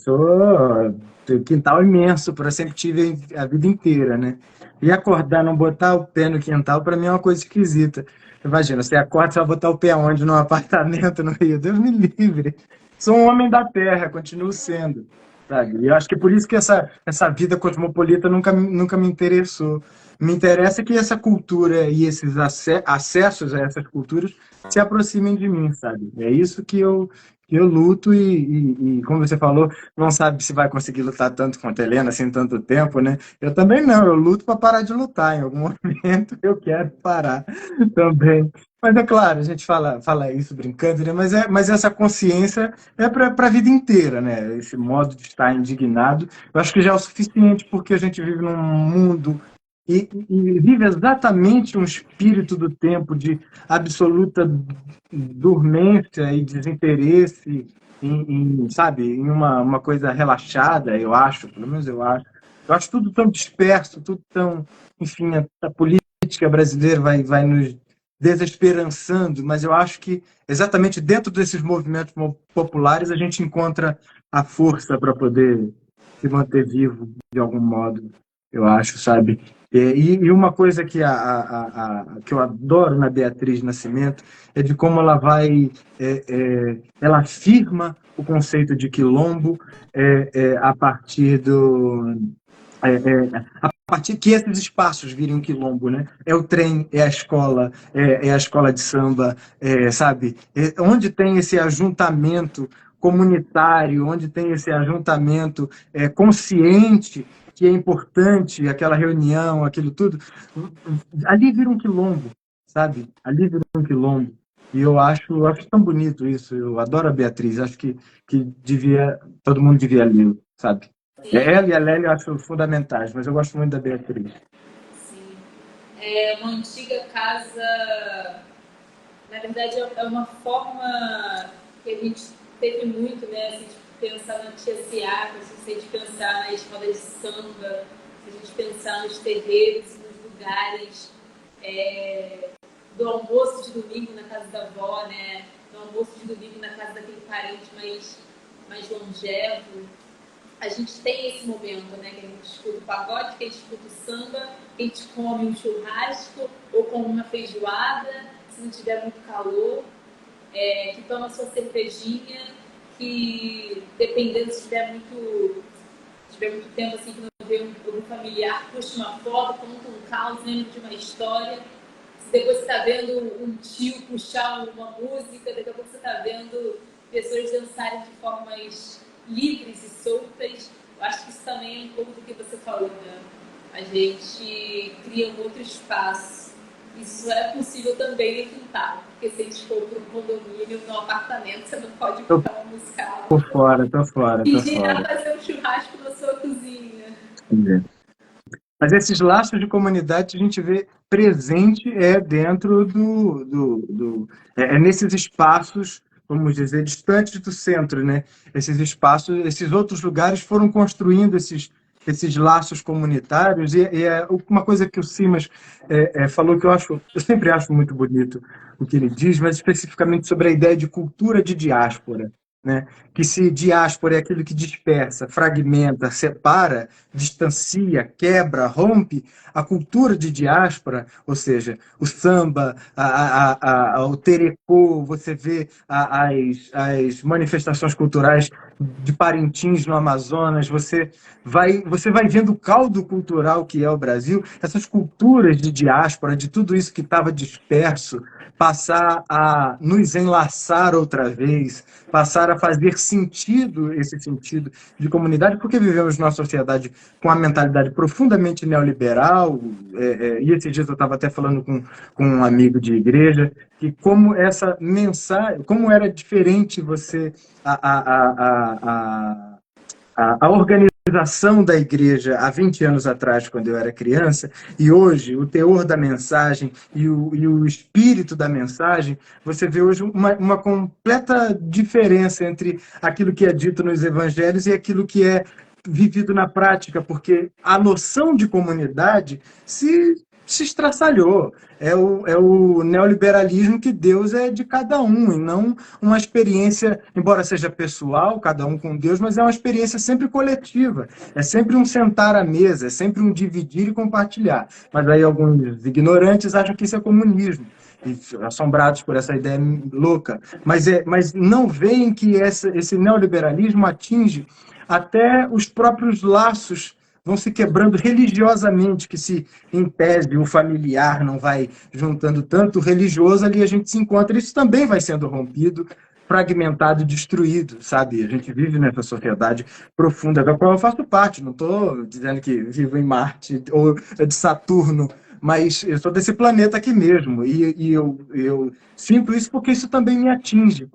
C: tenho quintal imenso, eu sempre tive a vida inteira, né? E acordar, não botar o pé no quintal, para mim é uma coisa esquisita. Imagina, você acorda, você vai botar o pé onde? Num apartamento no Rio? Deus me livre. Sou um homem da terra, continuo sendo. Sabe? E eu acho que por isso que essa vida cosmopolita nunca me interessou. Me interessa que essa cultura e esses acessos a essas culturas se aproximem de mim, sabe? É isso que eu luto e, como você falou, não sabe se vai conseguir lutar tanto quanto a Helena, assim, tanto tempo, né? Eu também não, eu luto para parar de lutar. Em algum momento eu quero parar também. Mas é claro, a gente fala isso brincando, né? Mas essa consciência é para a vida inteira, né? Esse modo de estar indignado, eu acho que já é o suficiente, porque a gente vive num mundo e vive exatamente um espírito do tempo de absoluta dormência e desinteresse sabe, em uma coisa relaxada, eu acho, pelo menos eu acho. Eu acho tudo tão disperso, tudo tão, enfim, a política brasileira vai nos desesperançando, mas eu acho que exatamente dentro desses movimentos populares a gente encontra a força para poder se manter vivo de algum modo, eu acho, sabe? E uma coisa que eu adoro na Beatriz Nascimento é de como ela ela afirma o conceito de quilombo a partir a partir que esses espaços virem um quilombo, né? É o trem, é a escola de samba, sabe? Onde tem esse ajuntamento comunitário, onde tem esse ajuntamento consciente que é importante, aquela reunião, aquilo tudo, ali vira um quilombo, sabe? Ali vira um quilombo. E eu acho tão bonito isso. Eu adoro a Beatriz. Acho que todo mundo devia ler, sabe?
A: Sim,
C: Ela e a Lélia eu acho fundamentais, mas eu gosto muito da Beatriz.
A: sim. É uma antiga casa, na verdade é uma forma que a gente teve muito, né? Assim, de pensar na tia Seara, se a gente pensar na escola de samba, se a gente pensar nos terreiros, nos lugares, do almoço de domingo na casa da avó, né? Do almoço de domingo na casa daquele parente mais longevo. A gente tem esse momento, né? Que a gente escuta o pagode, que a gente escuta o samba, que a gente come um churrasco ou come uma feijoada, se não tiver muito calor, que toma sua cervejinha, que dependendo se tiver muito tempo assim que não vê um familiar, puxa uma foto, conta um caos, lembra de uma história. Se depois você está vendo um tio puxar uma música, daqui a pouco você está vendo pessoas dançarem de formas livres e soltas. Eu acho que isso também é um pouco do que você falou, né? A gente cria um outro espaço. Isso é possível também no quintal, porque se a gente for para um condomínio, num apartamento, você não pode botar uma música alta
C: Tô fora.
A: e girar fazer um churrasco na sua cozinha.
C: Entendi. Mas esses laços de comunidade a gente vê presente dentro nesses espaços, vamos dizer, distantes do centro, né? Esses espaços, esses outros lugares foram construindo esses laços comunitários e é uma coisa que o Simas falou que eu sempre acho muito bonito o que ele diz, mas especificamente sobre a ideia de cultura de diáspora, né? Que se diáspora é aquilo que dispersa, fragmenta, separa, distancia, quebra, rompe, a cultura de diáspora, ou seja, o samba, o terecô, você vê as manifestações culturais de Parintins, no Amazonas, você vai vendo o caldo cultural que é o Brasil, essas culturas de diáspora, de tudo isso que estava disperso, passar a nos enlaçar outra vez, passar a fazer sentido, esse sentido de comunidade, porque vivemos numa sociedade com a mentalidade profundamente neoliberal, e esses dias eu estava até falando com um amigo de igreja, que como essa mensagem, como era diferente você, a organização da igreja há 20 anos atrás, quando eu era criança, e hoje o teor da mensagem e o espírito da mensagem, você vê hoje uma completa diferença entre aquilo que é dito nos evangelhos e aquilo que é vivido na prática, porque a noção de comunidade se estraçalhou. É o neoliberalismo que Deus é de cada um, e não uma experiência, embora seja pessoal, cada um com Deus, mas é uma experiência sempre coletiva. É sempre um sentar à mesa, é sempre um dividir e compartilhar. Mas aí alguns ignorantes acham que isso é comunismo, e assombrados por essa ideia louca. Mas não veem que esse neoliberalismo atinge até os próprios laços, vão se quebrando religiosamente, que se em tese o familiar não vai juntando tanto, o religioso ali a gente se encontra, isso também vai sendo rompido, fragmentado, destruído, sabe? A gente vive nessa sociedade profunda, da qual eu faço parte, não estou dizendo que vivo em Marte ou de Saturno, mas eu sou desse planeta aqui mesmo, e eu sinto isso porque isso também me atinge.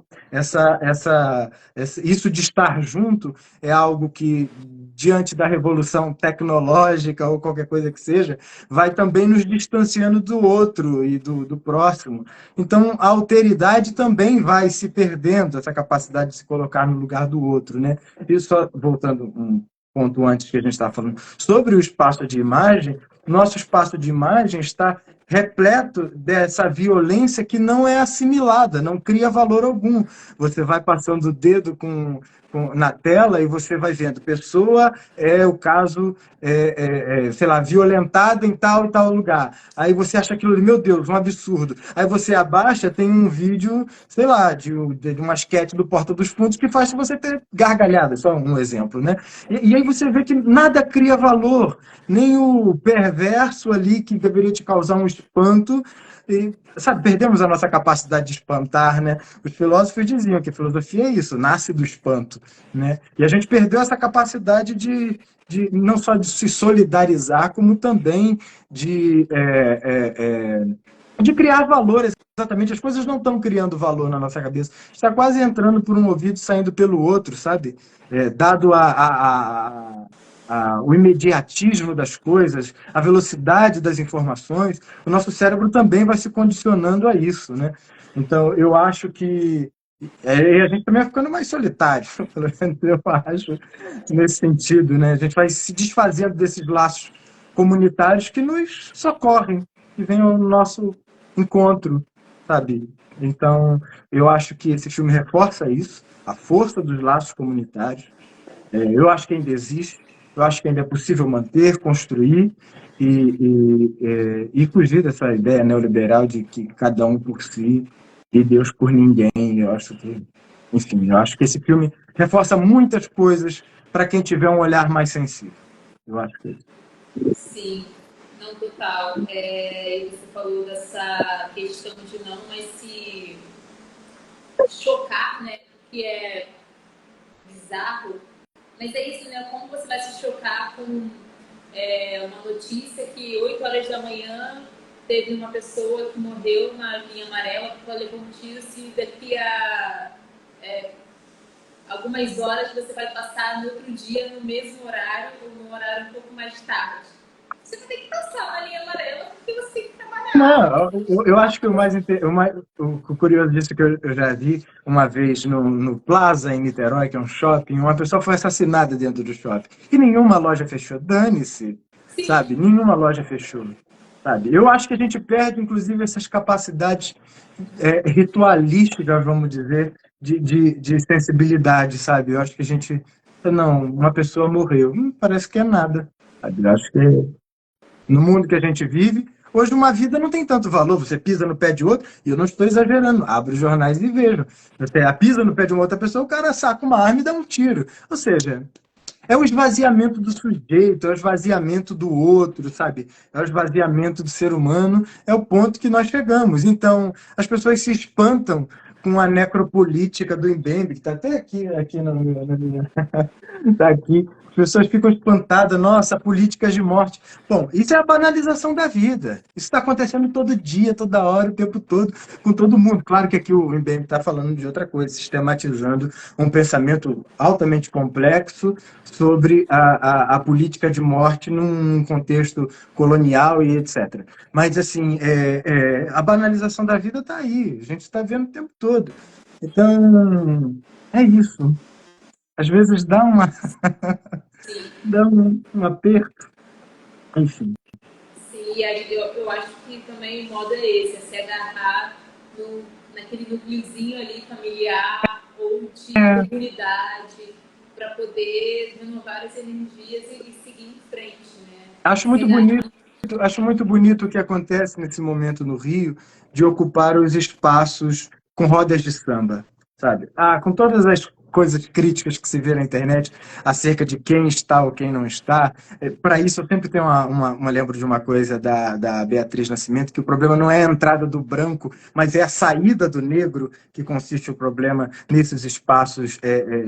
C: Isso de estar junto é algo que, diante da revolução tecnológica ou qualquer coisa que seja, vai também nos distanciando do outro e do próximo. Então, a alteridade também vai se perdendo, essa capacidade de se colocar no lugar do outro, né? E só voltando um ponto antes que a gente estava falando sobre o espaço de imagem, nosso espaço de imagem está repleto dessa violência que não é assimilada, não cria valor algum. Você vai passando o dedo na tela e você vai vendo pessoa o caso, sei lá, violentada em tal e tal lugar. Aí você acha aquilo, meu Deus, um absurdo. Aí você abaixa, tem um vídeo, sei lá, de uma esquete do Porta dos Fundos que faz você ter gargalhada, só um exemplo, né? E aí você vê que nada cria valor, nem o perverso ali que deveria te causar um espanto. E, sabe, perdemos a nossa capacidade de espantar, né? Os filósofos diziam que a filosofia é isso, nasce do espanto, né? E a gente perdeu essa capacidade de não só de se solidarizar, como também de criar valores. Exatamente, as coisas não estão criando valor na nossa cabeça, está quase entrando por um ouvido, saindo pelo outro, sabe? Dado o imediatismo das coisas, a velocidade das informações, o nosso cérebro também vai se condicionando a isso, né? Então, eu acho que a gente também vai ficando mais solitário, pelo menos eu acho, nesse sentido, né? A gente vai se desfazendo desses laços comunitários que nos socorrem, que vêm ao nosso encontro, sabe? Então, eu acho que esse filme reforça isso, a força dos laços comunitários. Eu acho que ainda existe, eu acho que ainda é possível manter, construir e fugir dessa ideia neoliberal de que cada um por si e Deus por ninguém. Eu acho que, enfim, eu acho que esse filme reforça muitas coisas para quem tiver um olhar mais sensível. Eu acho que é isso.
A: Sim, não, total. E você falou dessa questão de não mais se chocar, né? Que é bizarro. Mas é isso, né? Como você vai se chocar com uma notícia que 8 horas da manhã teve uma pessoa que morreu na linha amarela porque ela levou um tiro, se daqui a algumas horas você vai passar no outro dia no mesmo horário ou num horário um pouco mais tarde. você não tem que passar uma linha amarela porque você tem que trabalhar.
C: Não, eu acho que o curioso disso que eu já vi uma vez no Plaza, em Niterói, que é um shopping, uma pessoa foi assassinada dentro do shopping. E nenhuma loja fechou. Dane-se,
A: Sim,
C: sabe? Nenhuma loja fechou, sabe? Eu acho que a gente perde, inclusive, essas capacidades ritualísticas, vamos dizer, de sensibilidade, sabe? Eu acho que a gente... Não, uma pessoa morreu. Parece que é nada, sabe? Eu acho que no mundo que a gente vive, hoje uma vida não tem tanto valor. Você pisa no pé de outro, e eu não estou exagerando, abro os jornais e vejo. Você pisa no pé de uma outra pessoa, o cara saca uma arma e dá um tiro. Ou seja, é o esvaziamento do sujeito, é o esvaziamento do outro, sabe? É o esvaziamento do ser humano, é o ponto que nós chegamos. Então, as pessoas se espantam com a necropolítica do Mbembe, que está até aqui na minha... Tá aqui. As pessoas ficam espantadas, nossa, políticas de morte. Bom, isso é a banalização da vida. Isso está acontecendo todo dia, toda hora, o tempo todo, com todo mundo. Claro que aqui o MBM está falando de outra coisa, sistematizando um pensamento altamente complexo sobre a política de morte num contexto colonial e etc. Mas, assim, a banalização da vida está aí, a gente está vendo o tempo todo. Então, é isso. Às vezes dá um aperto, enfim.
A: sim, e aí eu acho que também o modo é esse, é se agarrar naquele núcleozinho ali familiar ou de comunidade para poder renovar as energias e seguir em frente, né?
C: Acho muito bonito, acho muito bonito o que acontece nesse momento no Rio de ocupar os espaços com rodas de samba, sabe? Com todas as coisas críticas que se vê na internet acerca de quem está ou quem não está, para isso eu sempre tenho lembro de uma coisa da Beatriz Nascimento, que o problema não é a entrada do branco, mas é a saída do negro que consiste o problema nesses espaços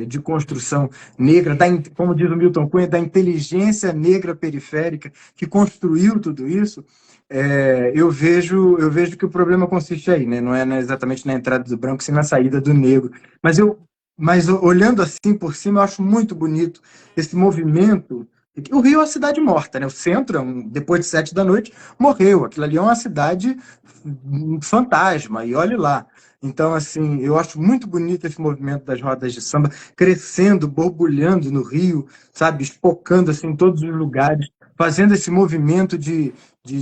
C: de construção negra, como diz o Milton Cunha, da inteligência negra periférica que construiu tudo isso. Eu vejo que o problema consiste aí, né? Não é exatamente na entrada do branco, sim na saída do negro. Mas olhando assim por cima, eu acho muito bonito esse movimento. O Rio é uma cidade morta, né? O centro, depois de 7 da noite, morreu. Aquilo ali é uma cidade fantasma, e olhe lá. Então, assim, eu acho muito bonito esse movimento das rodas de samba crescendo, borbulhando no Rio, sabe? Espocando assim, em todos os lugares, fazendo esse movimento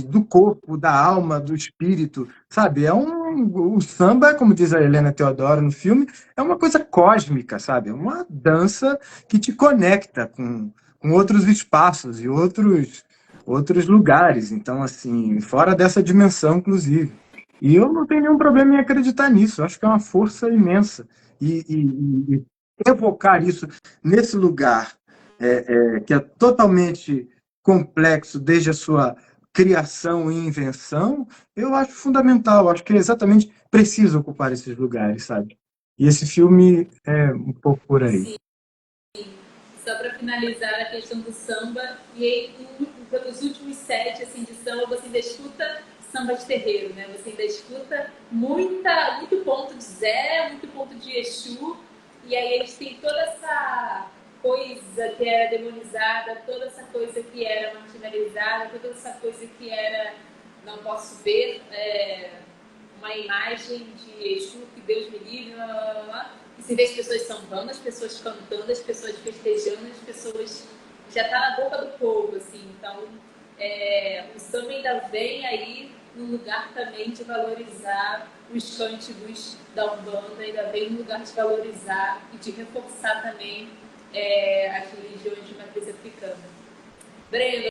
C: do corpo, da alma, do espírito, sabe? O samba, como diz a Helena Teodoro no filme, é uma coisa cósmica, sabe? É uma dança que te conecta com outros espaços e outros lugares. Então, assim, fora dessa dimensão, inclusive. E eu não tenho nenhum problema em acreditar nisso. Eu acho que é uma força imensa. E evocar isso nesse lugar que é totalmente complexo desde a sua criação e invenção, eu acho fundamental. Eu acho que é exatamente preciso ocupar esses lugares, sabe? E esse filme é um pouco por aí.
A: Sim. Só para finalizar a questão do samba, e aí pelos últimos sets assim, de samba, você ainda escuta samba de terreiro, né? Você ainda escuta muito ponto de Zé, muito ponto de Exu, e aí eles têm toda essa coisa que era demonizada, toda essa coisa que era marginalizada, toda essa coisa que era não posso ver, uma imagem de Exu, que Deus me livre, blá, blá, blá, blá. E você vê as pessoas sambando, as pessoas cantando, as pessoas festejando, as pessoas já tá na boca do povo, assim. Então, o samba ainda vem aí no lugar também de valorizar os cânticos da Umbanda, ainda vem no lugar de valorizar e de reforçar também as religiões de matriz africana. Breno,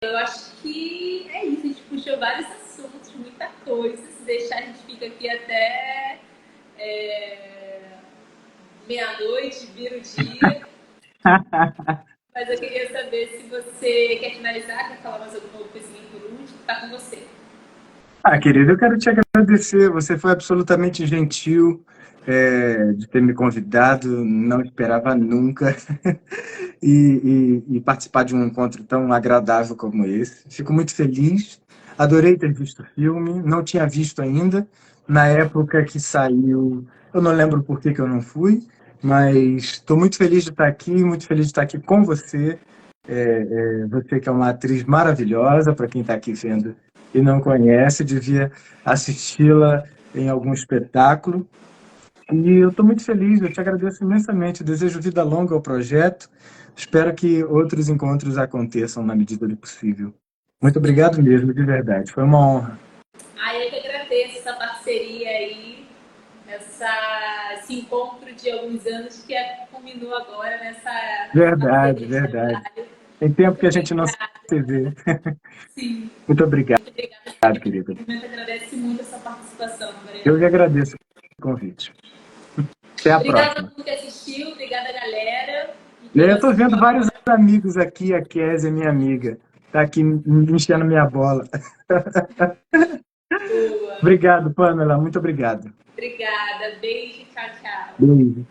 A: eu acho que é isso, a gente puxou vários assuntos, muita coisa. Se deixar, a gente fica aqui até meia-noite, vira o dia. Mas eu queria saber se você quer finalizar, quer falar mais alguma coisinha por último, tá com você.
C: Querido, eu quero te agradecer. Você foi absolutamente gentil de ter me convidado, não esperava nunca, e participar de um encontro tão agradável como esse. Fico muito feliz, adorei ter visto o filme, não tinha visto ainda. Na época que saiu, eu não lembro por que eu não fui, mas estou muito feliz de estar aqui, muito feliz de estar aqui com você. Você que é uma atriz maravilhosa, para quem está aqui vendo e não conhece, devia assisti-la em algum espetáculo. E eu estou muito feliz, eu te agradeço imensamente. Desejo vida longa ao projeto. Espero que outros encontros aconteçam na medida do possível. Muito obrigado mesmo, de verdade. Foi uma honra.
A: Eu que agradeço essa parceria aí, esse encontro de alguns anos que culminou agora nessa
C: Verdade,
A: parceria de
C: verdade.
A: trabalho.
C: Tem tempo que a gente não se vê.
A: Sim.
C: Muito obrigado,
A: Muito obrigada.
C: querida.
A: A gente agradece muito a sua participação, Mariana.
C: Eu que agradeço o convite. Até a
A: Obrigada a
C: próxima.
A: todo mundo que assistiu, obrigada, galera.
C: Eu estou vendo vários amigos aqui, a Kézia, minha amiga, está aqui me enchendo minha bola.
A: Boa.
C: Obrigado, Pamela, muito obrigado.
A: Obrigada, beijo, tchau, tchau.
C: Beijo.